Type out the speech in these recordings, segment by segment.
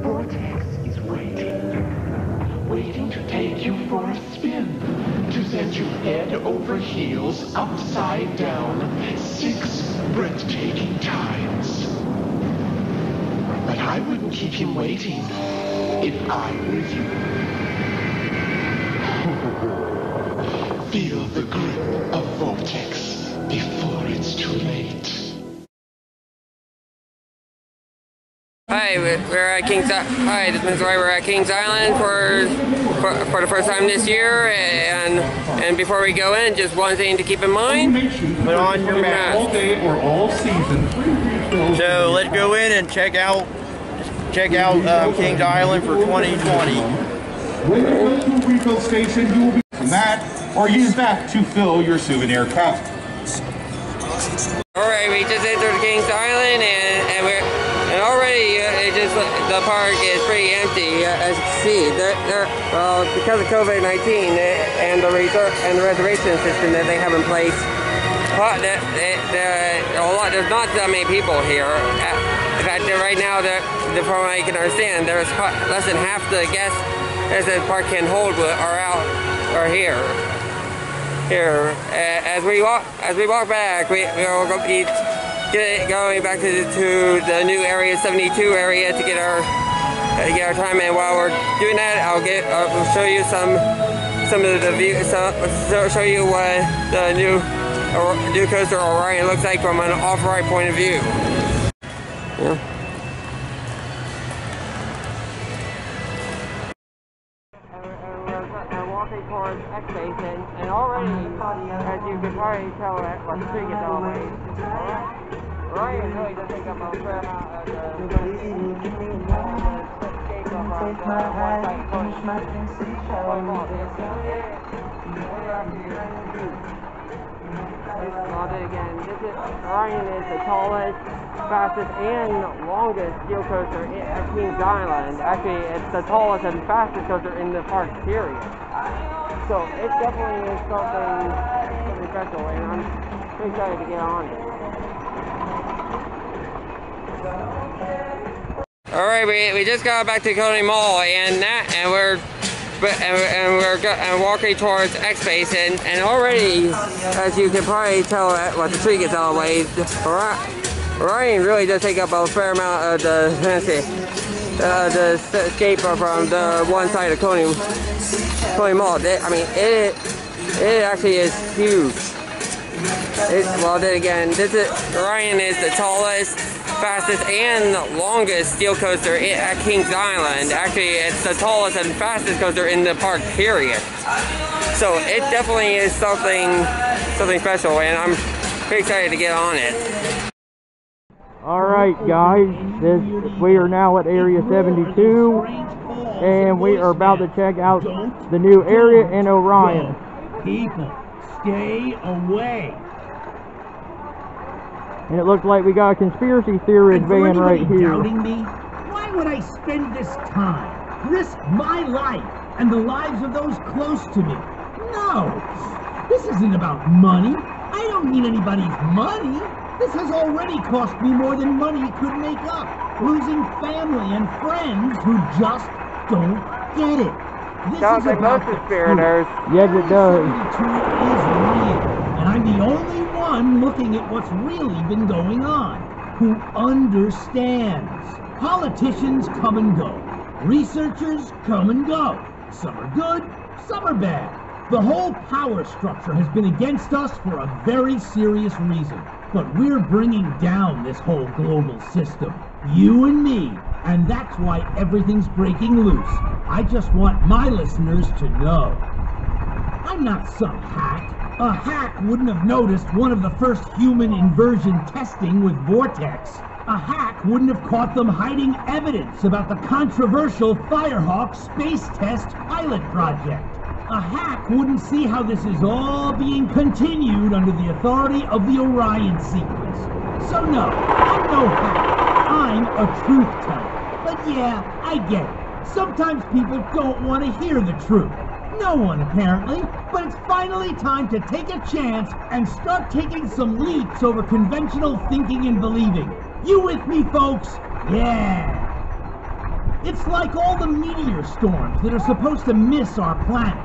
Vortex is waiting to take you for a spin, to send you head over heels, upside down, 6 breathtaking times. But I wouldn't keep him waiting if I were you. Feel the grip of Vortex before it's too late. Hi, we're at Kings. Hi, this is Troy. We're at Kings Island for the first time this year, and before we go in, just one thing to keep in mind: put on your mask. All day or all season. So let's go in and check out Kings Island for 2020. When you go to a refill station, you will be from that or use that to fill your souvenir cup. All right, we just entered Kings Island, and already the park is pretty empty, as you can see. Well, because of COVID-19 and the reservation system that they have in place, there's not that many people here. In fact, right now, from what I can understand, there's less than half the guests as the park can hold are here. As we walk back, we'll be going back to the new area 72 area to get our time. And while we're doing that, I'll show you some of the view. Show you what the new coaster Orion looks like from an off-ride point of view. Yeah. Walking towards X Basin, and already, as you can probably tell, the street is all the way. Ryan really does take up a fair amount of the escape of one side push. Ryan is the tallest, fastest, and longest steel coaster at Kings Island. Actually, it's the tallest and fastest coaster in the park, period. So it definitely is something special, and I'm pretty excited to get on it. All right, we just got back to Coney Mall, and we're walking towards X Basin, and already, as you can probably tell, the tree gets out of the way. Ryan really does take up a fair amount of the escape from the one side of Coney Mall. I mean, it actually is huge. Well, then again, Ryan is the tallest, fastest, and longest steel coaster at Kings Island. Actually, it's the tallest and fastest coaster in the park, period. So it definitely is something special, and I'm pretty excited to get on it. Alright guys, we are now at Area 72, and we are about to check out the new area in Orion. People, stay away. And it looks like we got a conspiracy theorist van right here. Doubting me? Why would I spend this time, risk my life, and the lives of those close to me? No, this isn't about money. I don't need anybody's money. This has already cost me more than money could make up. Losing family and friends who just don't get it. This sounds like most conspirators. Yes, it does. 72 is real, and I'm the only one looking at what's really been going on, who understands. Politicians come and go. Researchers come and go. Some are good, some are bad. The whole power structure has been against us for a very serious reason. But we're bringing down this whole global system. You and me. And that's why everything's breaking loose. I just want my listeners to know. I'm not some hack. A hack wouldn't have noticed one of the first human inversion testing with Vortex. A hack wouldn't have caught them hiding evidence about the controversial Firehawk space test pilot project. A hack wouldn't see how this is all being continued under the authority of the Orion sequence. So no, I'm no hack. I'm a truth teller. But yeah, I get it. Sometimes people don't want to hear the truth. No one, apparently. But it's finally time to take a chance and start taking some leaps over conventional thinking and believing. You with me, folks? Yeah. It's like all the meteor storms that are supposed to miss our planet.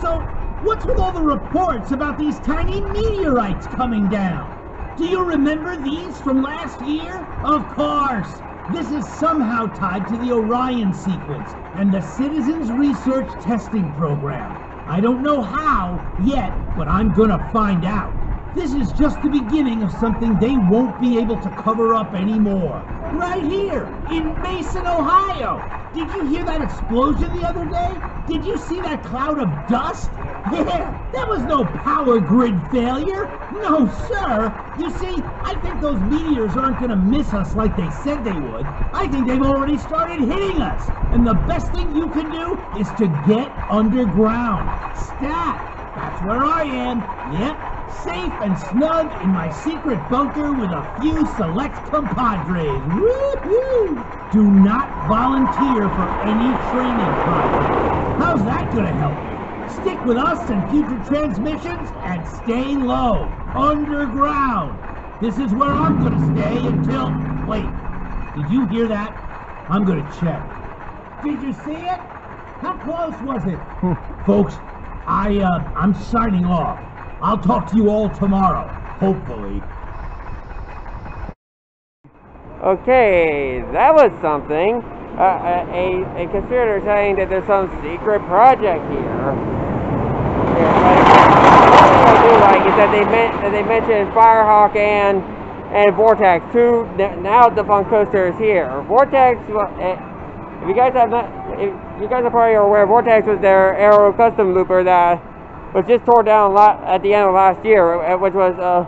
So, what's with all the reports about these tiny meteorites coming down? Do you remember these from last year? Of course. This is somehow tied to the Orion sequence and the Citizens Research Testing Program. I don't know how yet, but I'm gonna find out. This is just the beginning of something they won't be able to cover up anymore. Right here, in Mason, Ohio. Did you hear that explosion the other day? Did you see that cloud of dust? Yeah, that was no power grid failure. No, sir. You see, I think those meteors aren't gonna miss us like they said they would. I think they've already started hitting us. And the best thing you can do is to get underground. Stat. That's where I am. Yep. Safe and snug in my secret bunker with a few select compadres. Woohoo! Do not volunteer for any training project. How's that gonna help you? Stick with us in future transmissions and stay low, underground. This is where I'm gonna stay until... Wait, did you hear that? I'm gonna check. Did you see it? How close was it? Folks, I'm signing off. I'll talk to you all tomorrow, hopefully. Okay, that was something. A conspirator saying that there's some secret project here. What I do like is that they mentioned Firehawk and Vortex, two now defunct coasters here. Vortex, if you guys are probably aware, Vortex was their aero custom looper that was just tore down at the end of last year, which was a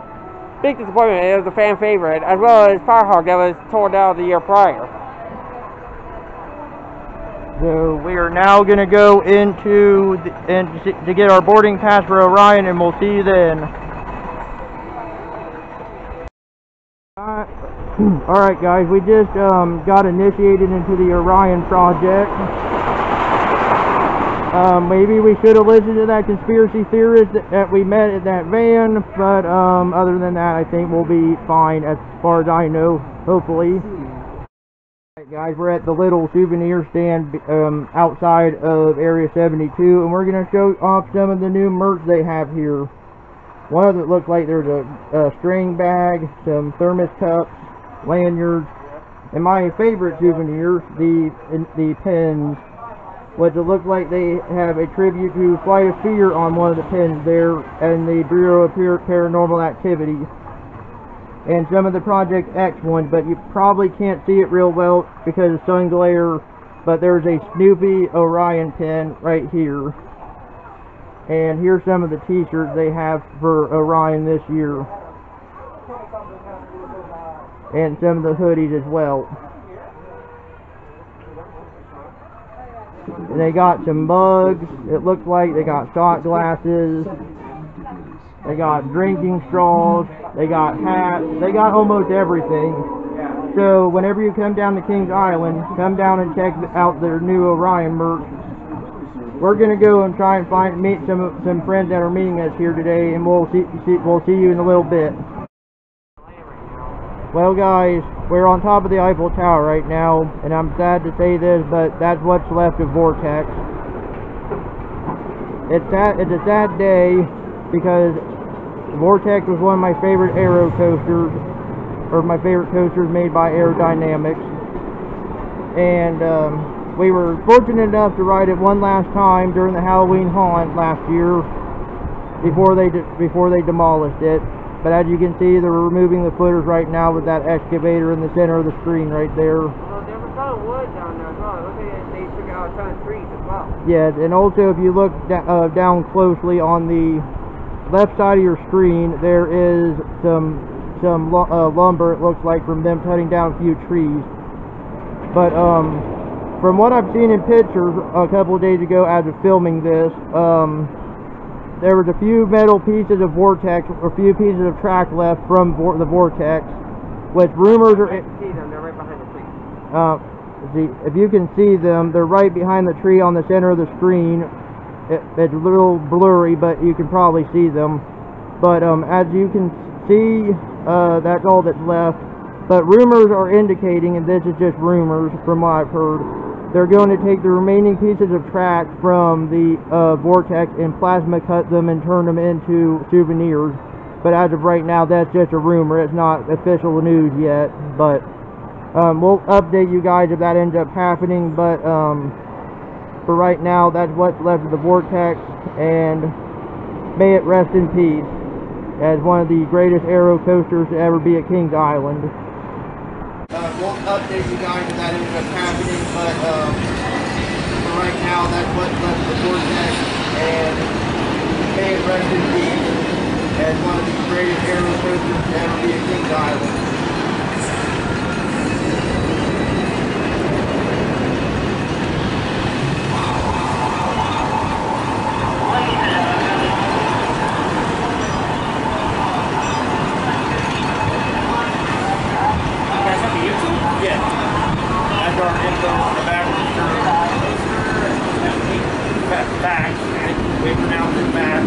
big disappointment. It was a fan favorite, as well as Firehawk that was torn down the year prior. So we are now going to go into to get our boarding pass for Orion, and we'll see you then. Alright guys, we just got initiated into the Orion project. Maybe we should have listened to that conspiracy theorist that we met at that van, but other than that, I think we'll be fine as far as I know, hopefully. Alright guys, we're at the little souvenir stand outside of Area 72, and we're going to show off some of the new merch they have here. One of it looks like there's a string bag, some thermos cups, lanyards, and my favorite souvenir, the pins, which it looks like they have a tribute to Flight of Fear on one of the pins there, and the Bureau of Paranormal Activity, and some of the Project X ones, but you probably can't see it real well because of sun glare, but there's a Snoopy Orion pin right here. And here's some of the t-shirts they have for Orion this year. And some of the hoodies as well. And they got some mugs. It looks like they got shot glasses. They got drinking straws. They got hats. They got almost everything. So whenever you come down to Kings Island, come down and check out their new Orion merch. We're gonna go and try and meet some friends that are meeting us here today, and we'll see you in a little bit. Well guys, we're on top of the Eiffel Tower right now, and I'm sad to say this, but that's what's left of Vortex. It's a sad day because Vortex was one of my favorite aero coasters, or my favorite coasters made by Aerodynamics, and we were fortunate enough to ride it one last time during the Halloween haunt last year before they demolished it. But as you can see, they're removing the footers right now with that excavator in the center of the screen right there. Well, there was a ton of wood down there as well. It looks like they took out a ton of trees as well. Yeah, and also if you look down closely on the left side of your screen, there is some lumber, it looks like, from them cutting down a few trees. But from what I've seen in pictures a couple of days ago as of filming this, there was a few metal pieces of Vortex, or a few pieces of track left from the Vortex, which rumors are... See them, they're right behind the tree. See, if you can see them, they're right behind the tree on the center of the screen. It's a little blurry, but you can probably see them. But as you can see, that's all that's left. But rumors are indicating, and this is just rumors from what I've heard, they're going to take the remaining pieces of track from the vortex and plasma cut them and turn them into souvenirs. But as of right now, that's just a rumor. It's not official news yet. But we'll update you guys if that ends up happening. But for right now, that's what's left of the vortex. And may it rest in peace as one of the greatest aero coasters to ever be at Kings Island. We'll update you guys if that ends up happening, but for right now, that's what's left of the vortex, and may it rest in peace as one of the greatest aero coasters to ever be at Kings Island. We pronounce it back.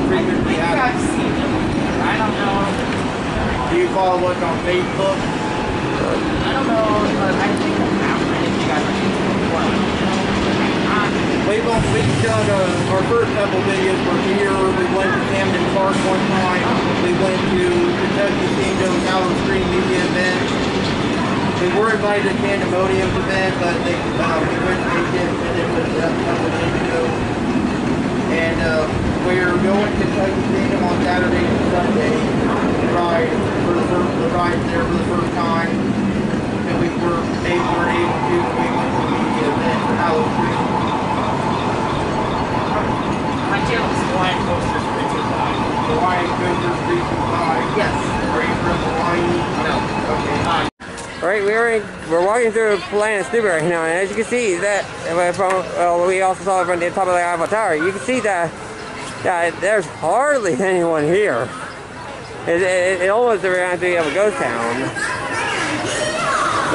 Frequently I've seen it. I don't know. Do you follow us on Facebook? I don't know, but I think I have. I think you guys are we've done our first couple videos were here. We went to Camden Park one time. We went to Kentucky Kingdom Halloween Media event. We were invited to Pandemonium's event, but we couldn't make it, and it was a couple days ago. And we're going to Kentucky Kingdom on Saturday and Sunday to ride there for the first time. And we were able to when we went to the event for Halloween. My channel is Hawaiian Coasters 325. Hawaiian Coasters 325? Yes. Are you from Hawaii? No. Okay. Alright, we're walking through Planet Stupid right now, and as you can see that we also saw it from the top of the Eiffel Tower. You can see that there's hardly anyone here. It almost reminds me of a ghost town.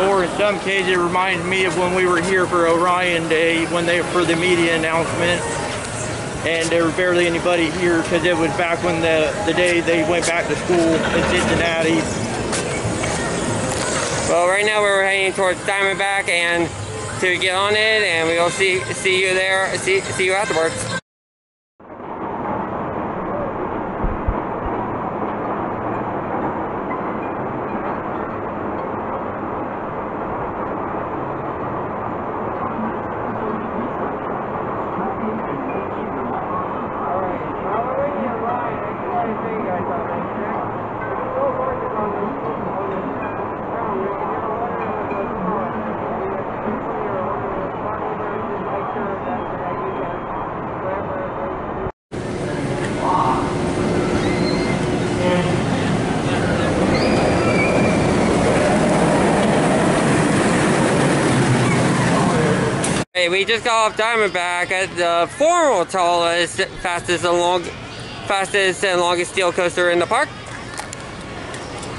Or in some cases, it reminds me of when we were here for Orion Day, for the media announcement, and there was barely anybody here because it was back when the day they went back to school in Cincinnati. Well, right now we're heading towards Diamondback and to get on it, and we will see you there. See you afterwards. We just got off Diamondback at the former tallest, fastest and longest steel coaster in the park.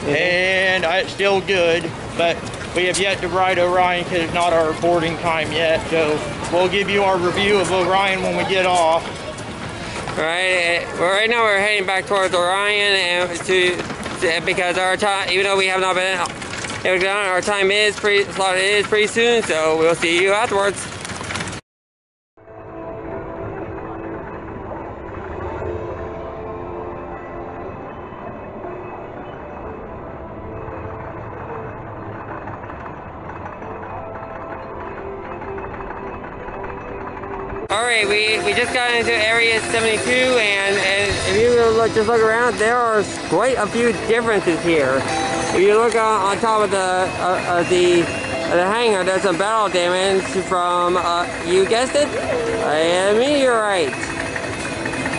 And it's still good, but we have yet to ride Orion because it's not our boarding time yet. So we'll give you our review of Orion when we get off. Right now we're heading back towards Orion, and because our time, even though we have not been able to get on, our time is pretty soon. So we'll see you afterwards. Alright, we just got into Area 72, and if you just look around, there are quite a few differences here. If you look on top of the hangar, there's some battle damage from, you guessed it, a meteorite.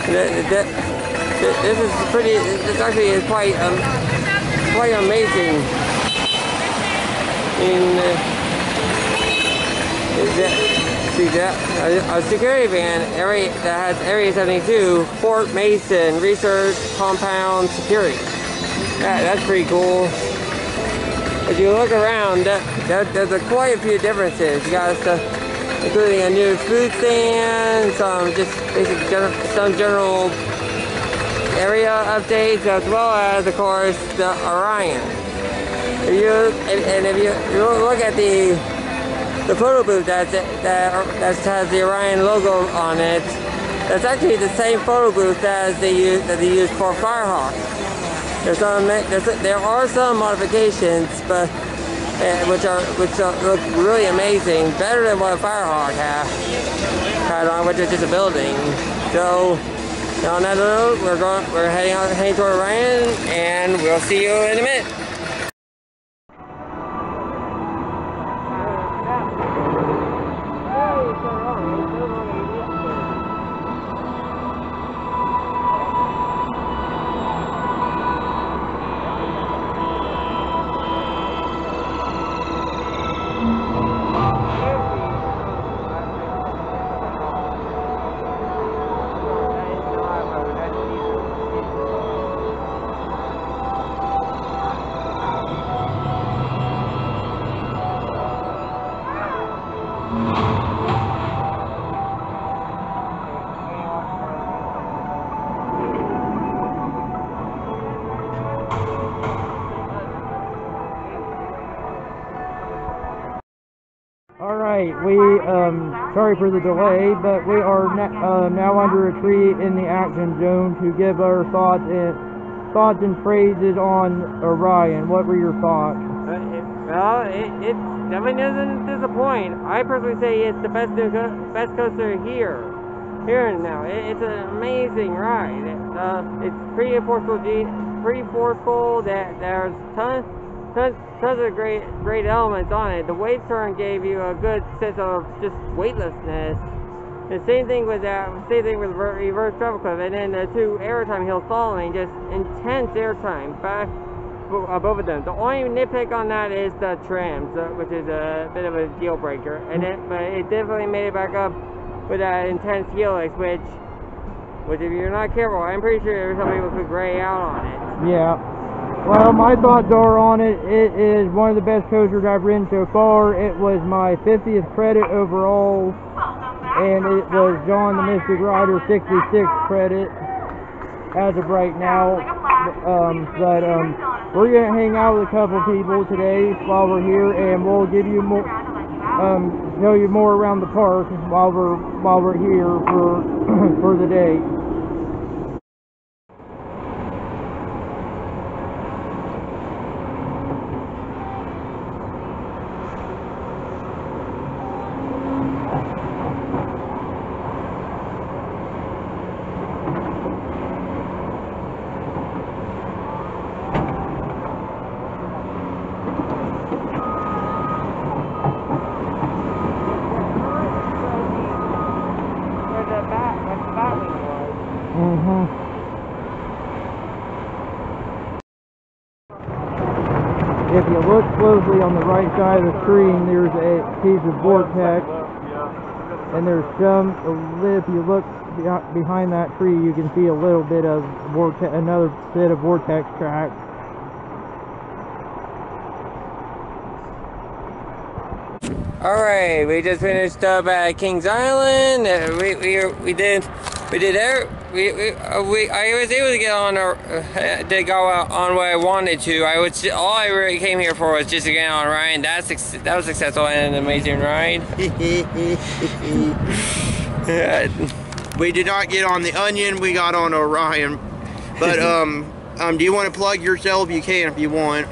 This is pretty, this actually is quite amazing. See that? A security van that has Area 72, Fort Mason, Research Compound Security. That's pretty cool. If you look around, there's quite a few differences. You got including a new food stand, some general area updates, as well as, of course, the Orion. if you look at the photo booth that has the Orion logo on it, that's actually the same photo booth that they use for Firehawk. There are some modifications, but which look really amazing, better than what Firehawk had on, which is just a building. So on that note, we're heading toward Orion, and we'll see you in a minute. Alright, sorry for the delay, but we are now under a tree in the action zone to give our thoughts and praises on Orion. What were your thoughts? Well, it definitely doesn't disappoint. I personally say it's the best coaster here and now. It's an amazing ride. It's pretty forceful. That there's tons of great elements on it. The wave turn gave you a good sense of just weightlessness. The same thing with reverse travel cliff, and then the two airtime hills following, just intense airtime back above them. The only nitpick on that is the trams, which is a bit of a deal breaker. But it definitely made it back up with that intense helix, which if you're not careful, I'm pretty sure some people could gray out on it. Yeah. Well, my thoughts are on it. It is one of the best coasters I've ridden so far. It was my 50th credit overall, and it was John the Mystic Rider 66th credit as of right now. We're gonna hang out with a couple people today while we're here, and we'll give you more, tell you more around the park while we're here for the day. If you look closely on the right side of the screen, there's a piece of vortex, and there's if you look behind that tree, you can see a little bit of another bit of vortex track. Alright, we just finished up at Kings Island. I was able to get on to go on what I wanted to. All I really came here for was just to get on Orion. That was successful and an amazing ride. We did not get on the Onion, we got on Orion. But do you want to plug yourself? You can if you want.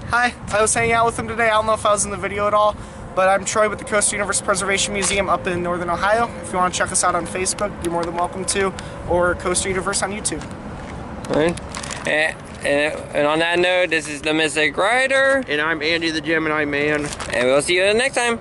Hi, I was hanging out with him today. I don't know if I was in the video at all, but I'm Troy with the Coastal Universe Preservation Museum up in Northern Ohio. If you want to check us out on Facebook, you're more than welcome to, or Coastal Universe on YouTube. Alright. And on that note, this is the Mystic Rider. And I'm Andy the Gemini Man. And we'll see you next time.